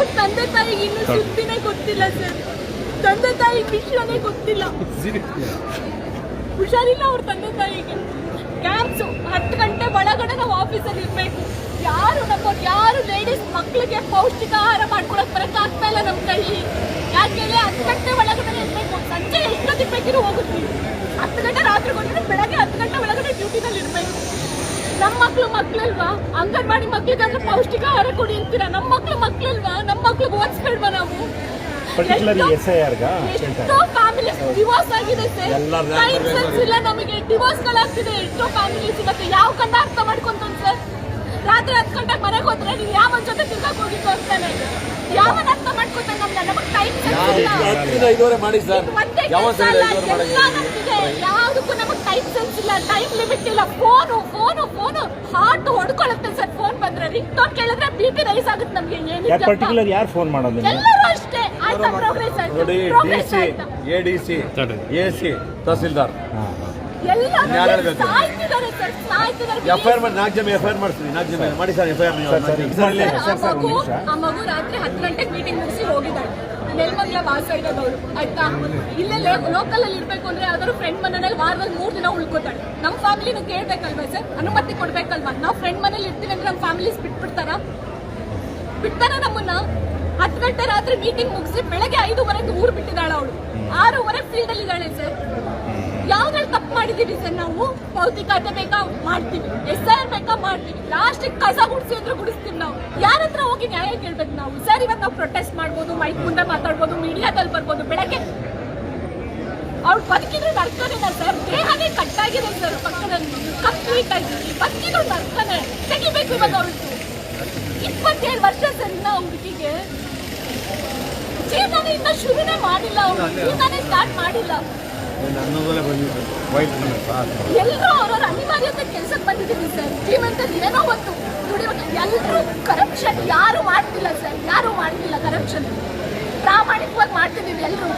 ಅವ್ರ ತಂದೆ ತಾಯಿಗೆ ಇನ್ನು ಸುದ್ದಿನೇ ಗೊತ್ತಿಲ್ಲ ಸರ್. ತಂದೆ ತಾಯಿಗೆ ವಿಷಯನೇ ಗೊತ್ತಿಲ್ಲ. ಹುಷಾರಿಲ್ಲ ಅವ್ರ ತಂದೆ ತಾಯಿಗೆ. ಕ್ಯಾಂಪ್ಸು 10 ಗಂಟೆ ಒಳಗಡೆ ನಾವು ಆಫೀಸಲ್ಲಿ ಇರ್ಬೇಕು. ಯಾರು ಲೇಡೀಸ್ ಮಕ್ಕಳಿಗೆ ಪೌಷ್ಟಿಕ ಆಹಾರ ಮಾಡ್ಕೊಳಕ್ ಬರಕ್ ಆಗ್ತಾ ಇಲ್ಲ ನಮ್ಮ ಕೈಲಿ. ಯಾಕೆ 10 ಗಂಟೆ ಒಳಗಡೆ ಇರ್ಬೇಕು. ಸಂಜೆ ಎಷ್ಟೊತ್ತಿಗೆ ಬೇಕಿರೋ ಹೋಗುತ್ತೀವಿ. 10 ಗಂಟೆ ರಾತ್ರಿ ಕೊಟ್ಟರೆ ಬೆಳಗ್ಗೆ 10 ಗಂಟೆ ಒಳಗಡೆ ಡ್ಯೂಟಿನಲ್ಲಿ ಇರ್ಬೇಕು. ನಮ್ಮ ಮಕ್ಳಲ್ವಾ? ಅಂಗನವಾಡಿ ಮಕ್ಳಿಗಾದ್ರೆ ಪೌಷ್ಟಿಕ ಆಹಾರ ಕೊಡಿ ಅಂತೀರಾ. ನಮ್ಮ ಮಕ್ಳಲ್ವಾ? ನಮ್ಮ ಮಕ್ಳಿಗೆ ಓದಿಸ್ಬೇಡ್ವಾ ನಾವು? ಎಷ್ಟೋ ಫ್ಯಾಮಿಲಿ ಡಿವೋರ್ಸ್ ಆಗಿದೆ ಸರ್. ಟೈಮ್ ಸೆನ್ಸ್ ಇಲ್ಲ ನಮಗೆ. ಡಿವೋರ್ಸ್ ಗಳಾಗ್ತಿದೆ ಎಷ್ಟೋ ಫ್ಯಾಮಿಲೀಸ್. ಇವತ್ತು ಯಾವ ಕಂಡ ಅರ್ಥ ಮಾಡ್ಕೊಂತ ಸರ್? ರಾತ್ರಿ 10 ಗಂಟೆಗೆ ಮನೆಗೆ ಹೋದ್ರೆ ನೀವು ಯಾವ ಜೊತೆ ತಿರ್ಗಾಕ್ ಹೋಗಿತ್ತು ಅಂತಾನೆ ಯಾವನ್ ಅರ್ಥ ಮಾಡ್ಕೊತಾನೆ? ನಮಗೆ ಟೈಮ್ ಸೆನ್ಸ್ ಇಲ್ಲ. ಯಾವ್ದಕ್ಕೂ ನಮಗೆ ಟೈಮ್ ಸೆನ್ಸ್ ಇಲ್ಲ. ಟೈಮ್ ಲಿಮಿಟ್ ಇಲ್ಲ. ಫೋನು ಹಾರ್ಟ್ ಹೊಡ್ಕೊಳ್ಳುತ್ತೆ ಸರ್. ಫೋನ್ ಬಂದ್ರೆ ರಿಂಗ್ ಟೋನ್ ಕೇಳಿದ್ರೆ BP ರೈಸ್ ಆಗುತ್ತೆ ನಮ್ಗೆ. ಯಾರು ಫೋನ್ ಮಾಡೋದು? ಎಲ್ಲರೂ ಅಷ್ಟೇ. ಆಯ್ತಾ? ಪ್ರೋಗ್ರೆಸ್ ಆಯ್ತಾ? ADC AC ತಹಸೀಲ್ದಾರ್ ಎಫ್ಐಆರ್ ಮಾಡಿ 4 ಜನ ಎಫ್ಐಆರ್ ಮಾಡ್ತೀನಿ. 4 ಜನ ಮಾಡಿ ಸರ್ ಎಫ್ಐಆರ್. ಆ ಮಗು ರಾತ್ರಿ 10 ಗಂಟೆಗೆ ಮೀಟಿಂಗ್ ಮುಗಿಸಿ ಹೋಗಿದ್ದಾಳೆ. ನೆಲಮಂಗಲ ವಾಸ ಇರೋದವಳು ಆಯ್ತಾ. ಇಲ್ಲೇ ಲೋಕಲ್ ಅಲ್ಲಿ ಇರ್ಬೇಕು ಅಂದ್ರೆ ಯಾವ್ದಾದ್ರು ಫ್ರೆಂಡ್ ಮನೆಯಲ್ಲಿ ವಾರದಲ್ಲಿ 3 ದಿನ ಉಳ್ಕೋತಾಳೆ. ನಮ್ಮ ಫ್ಯಾಮಿಲಿನೂ ಕೇಳ್ಬೇಕಲ್ವಾ ಸರ್? ಅನುಮತಿ ಕೊಡ್ಬೇಕಲ್ವಾ? ನಾವು ಫ್ರೆಂಡ್ ಮನೇಲಿ ಇರ್ತೀವಿ ಅಂದ್ರೆ ನಮ್ಮ ಫ್ಯಾಮಿಲೀಸ್ ಬಿಟ್ಬಿಡ್ತಾರ ನಮ್ಮನ್ನ? 10 ಗಂಟೆ ರಾತ್ರಿ ಮೀಟಿಂಗ್ ಮುಗಿಸಿ ಬೆಳಗ್ಗೆ 5:30 ಊರು ಬಿಟ್ಟಿದ್ದಾಳ ಅವಳು. 6:30 ಫೀಲ್ಡ್ ಅಲ್ಲಿ ಇದ್ದಾಳೆ ಸರ್. ಯಾವ್ದ್ರಲ್ಲಿ ತಪ್ಪು ಮಾಡಿದೀವಿ ಸರ್ ನಾವು? ಭೌತಿಕತೆ ಬೇಕಾ ಮಾಡ್ತೀವಿ, SIR ಬೇಕಾ ಮಾಡ್ತೀವಿ, ಲಾಸ್ಟ್ ಕಸ ಗುಡಿಸಿ ಅಂದ್ರೆ ಗುಡಿಸ್ತೀವಿ ನಾವು. ಯಾರ ಹತ್ರ ಹೋಗಿ ನ್ಯಾಯ ಕೇಳ್ಬೇಕು ನಾವು ಸರ್? ಇವತ್ತು ನಾವು ಪ್ರೊಟೆಸ್ಟ್ ಮಾಡ್ಬೋದು, ಮೈಕ್ ಮುಂದೆ ಮಾತಾಡ್ಬೋದು, ಮೀಡಿಯಾದಲ್ಲಿ ಬರ್ಬೋದು. ಬೆಳಗ್ಗೆ ಅವ್ಳು ಬದುಕಿದ್ರೆ ನರ್ಕನೇನ ಸರ್? ದೇಹನೇ ಕಟ್ಟಾಗಿದೆ ಸರ್. ಪಕ್ಕದಲ್ಲಿ ಕಂಪ್ಲೀಟ್ ಆಗಿ ಬದುಕಿದ್ರು ನರ್ಕನೇ. ತೆಗಿಬೇಕು ಇವಾಗ ಅವಳು. 27 ವರ್ಷ ಸರ್. ಇನ್ನ ಹುಡುಗಿಗೆ ಜೀವನ ಇನ್ನ ಶುರುನೇ ಮಾಡಿಲ್ಲ. ಅವ್ರು ಜೀವನೇ ಸ್ಟಾರ್ಟ್ ಮಾಡಿಲ್ಲ. ಎಲ್ಲರೂ ಅವ್ರವ್ರ ಅನಿವಾರ್ಯತೆ ಕೆಲ್ಸಕ್ಕೆ ಬಂದಿದ್ದೀವಿ ಸರ್. ಜೀವನದಲ್ಲಿ ಏನೋ ಒಂದು ದುಡಿಬೇಕು. ಎಲ್ಲರೂ ಕರಪ್ಷನ್ ಯಾರು ಮಾಡ್ತಿಲ್ಲ ಸರ್. ಯಾರು ಮಾಡ್ತಿಲ್ಲ ಕರಪ್ಷನ್. ಪ್ರಾಮಾಣಿಕವಾಗಿ ಮಾಡ್ತಿದ್ದೀವಿ. ಎಲ್ಲರೂ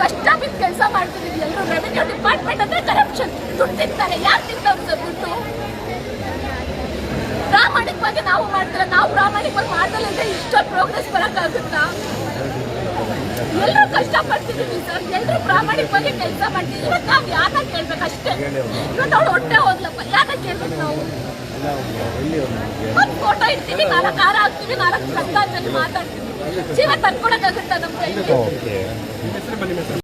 ಕಷ್ಟ ಬಿದ್ದು ಕೆಲಸ ಮಾಡ್ತಿದ್ದೀವಿ. ಎಲ್ಲರೂ ರೆವಿನ್ಯೂ ಡಿಪಾರ್ಟ್ಮೆಂಟ್ ಅಂದ್ರೆ ಕರಪ್ಷನ್. ದುಡ್ಡು ತಿಂತಾರೆ. ಯಾರು ತಿಂತಾರೆ ಸರ್ ದುಡ್ಡು? ಪ್ರಾಮಾಣಿಕವಾಗಿ ನಾವು ಮಾಡ್ತಾರೆ. ನಾವು ಪ್ರಾಮಾಣಿಕವಾಗಿ ಮಾಡ್ದಲ್ಲಿದ್ರೆ ಇಷ್ಟೊಂದು ಪ್ರೋಗ್ರೆಸ್ ಬರೋಕ್ಕಾಗುತ್ತಾ? ಎಲ್ಲರೂ ಕಷ್ಟ ಪಡ್ತಿದ್ದೀವಿ ಸರ್. ಎಲ್ಲರೂ ಪ್ರಾಮಾಣಿಕವಾಗಿ ಕೆಲಸ ಮಾಡ್ತೀವಿ. ಇವತ್ತು ನಾವು ಯಾರನ್ನ ಕೇಳ್ಬೇಕು ಅಷ್ಟೇ. ಇವತ್ತು ಅವಳು ಹೊಟ್ಟೆ ಹೋಗ್ಲಪ್ಪ, ಯಾರನ್ನ ಕೇಳ್ಬೇಕು ನಾವು? ಒಂದು ಫೋಟೋ ಇಡ್ತೀವಿ, 4 ಹಾರ ಹಾಕ್ತೀವಿ, 4 ಶ್ರದ್ಧಾಂಜಲಿ ಮಾತಾಡ್ತೀವಿ. ಜೀವ ತಂದ್ಕೊಡಕ್ಕಾಗುತ್ತಾ ನಮ್ಮ ಕೈಲಿ?